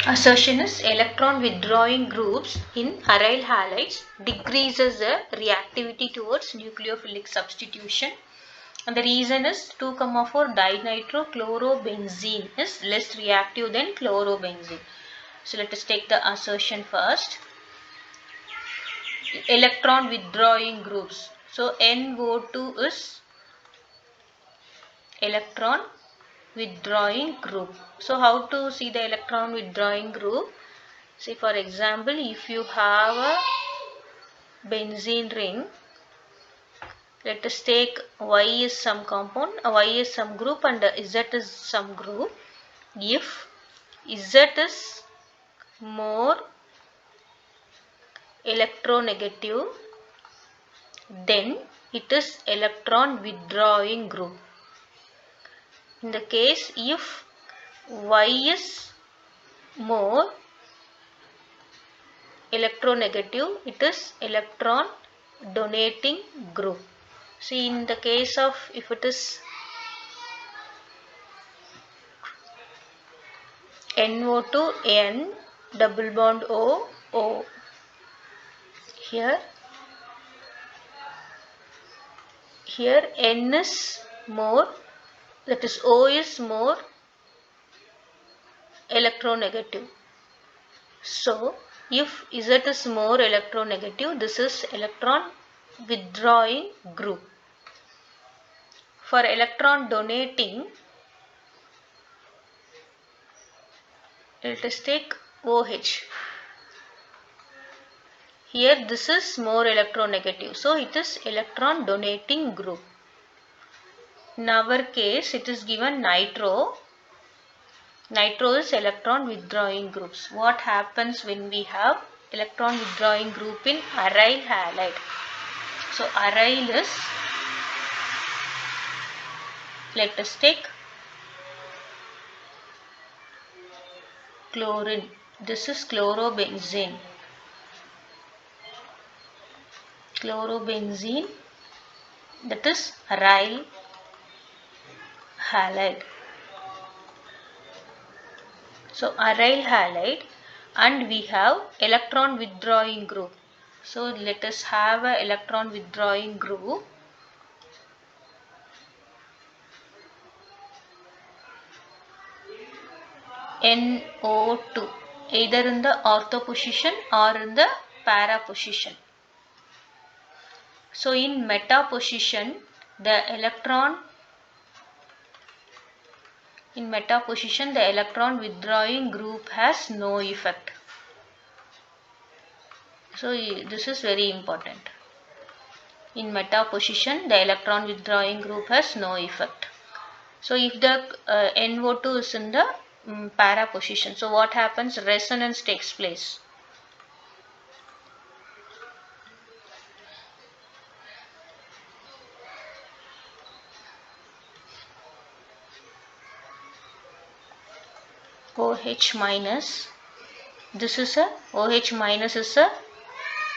Assertion is electron withdrawing groups in aryl halides decreases the reactivity towards nucleophilic substitution, and the reason is 2,4 dinitrochlorobenzene is less reactive than chlorobenzene. So let us take the assertion first. Electron withdrawing groups. So NO2 is electron withdrawing group. So how to see the electron withdrawing group? See, for example, if you have a benzene ring, let us take Y is some compound, Y is some group and Z is some group. If Z is more electronegative, then it is electron withdrawing group. In the case if Y is more electronegative, it is electron donating group. See, in the case of if it is NO2 N double bond O O, here N is more, that is O is more electronegative. So if Z is more electronegative, this is electron withdrawing group. For electron donating, let us take OH. Here this is more electronegative, so it is electron donating group. In our case it is given nitro. Nitro is electron withdrawing groups. What happens when we have electron withdrawing group in aryl halide? So aryl is, let us take chlorine. This is chlorobenzene. Chlorobenzene, that is aryl halide. So aryl halide, and we have electron withdrawing group. So let us have a electron withdrawing group. NO2, either in the ortho position or in the para position. So in meta position, the electron withdrawing group has no effect. So this is very important. In meta position, the electron withdrawing group has no effect. So if the NO2 is in the para position, so what happens? Resonance takes place. OH minus, this is a OH minus is a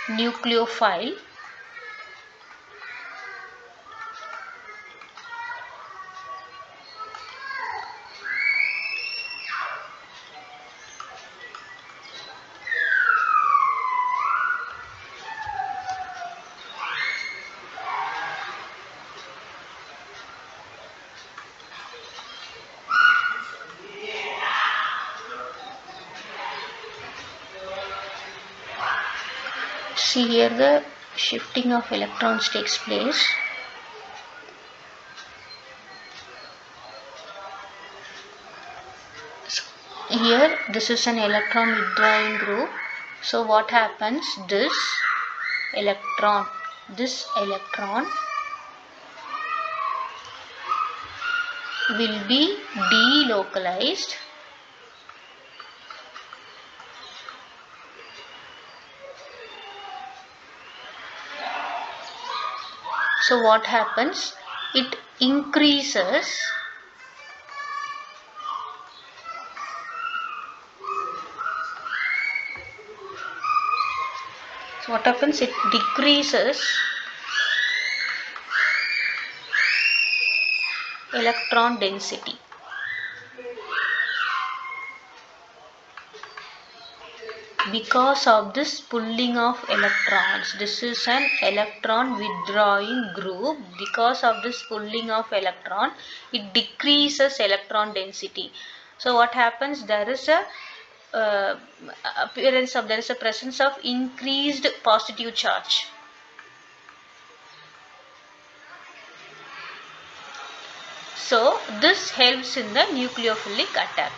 nucleophile. See, here the shifting of electrons takes place. Here this is an electron withdrawing group. So what happens? This electron will be delocalized. So what happens? It increases So what happens? It decreases electron density. because of this pulling of electrons. This is an electron withdrawing group. Because of this pulling of electron, it decreases electron density. So what happens? There is a there is a presence of increased positive charge. So this helps in the nucleophilic attack.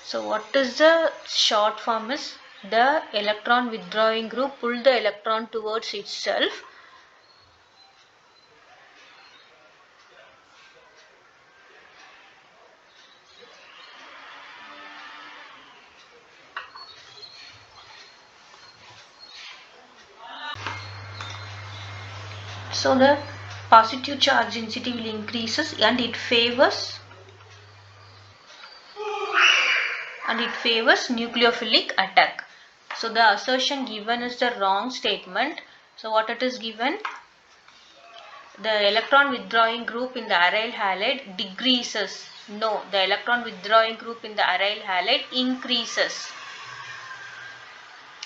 So what is the short form is the electron withdrawing group pull the electron towards itself. So the positive charge density will increases and it favors nucleophilic attack. So the assertion given is the wrong statement. So what it is given? The electron withdrawing group in the aryl halide decreases. No, the electron withdrawing group in the aryl halide increases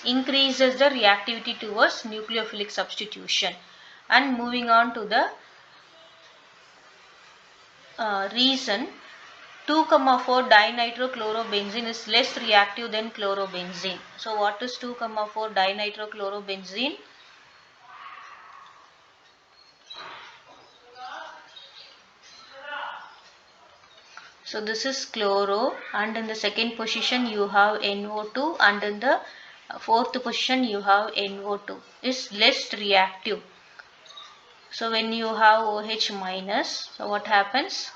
the reactivity towards nucleophilic substitution. And moving on to the reason, 2,4 dinitrochlorobenzene is less reactive than chlorobenzene. So what is 2,4 dinitrochlorobenzene? So this is chloro, and in the second position you have NO2, and in the fourth position you have NO2 is less reactive. So when you have OH minus, so what happens?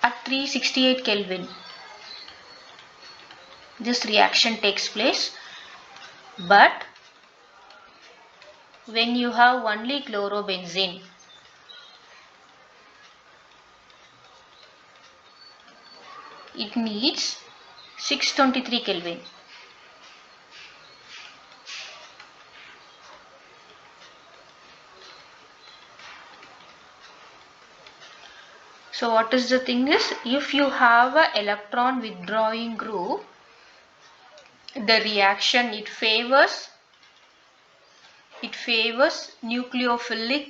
At 368 Kelvin, this reaction takes place, but when you have only chlorobenzene, it needs 623 Kelvin. So what is the thing is, if you have an electron withdrawing group, the reaction it favors nucleophilic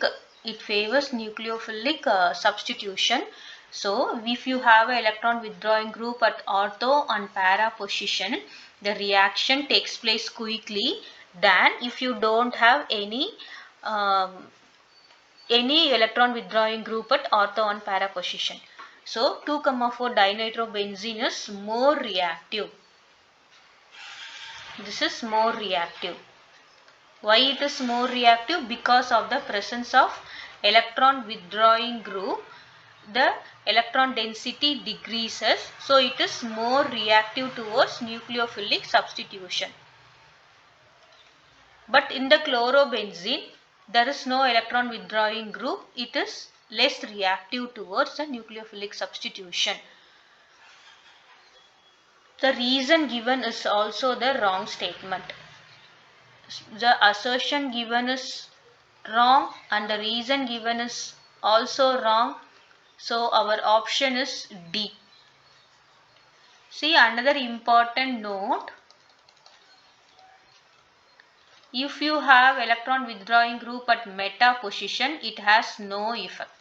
substitution. So if you have an electron withdrawing group at ortho and para position, the reaction takes place quickly than if you don't have any electron withdrawing group at ortho and para position. So 2,4 dinitrobenzene is more reactive. This is more reactive. Why it is more reactive? Because of the presence of electron withdrawing group, the electron density decreases, so it is more reactive towards nucleophilic substitution. But in the chlorobenzene, there is no electron withdrawing group, it is less reactive towards the nucleophilic substitution. The reason given is also the wrong statement. The assertion given is wrong and the reason given is also wrong. So our option is D. See, another important note. If you have electron withdrawing group at meta position, it has no effect.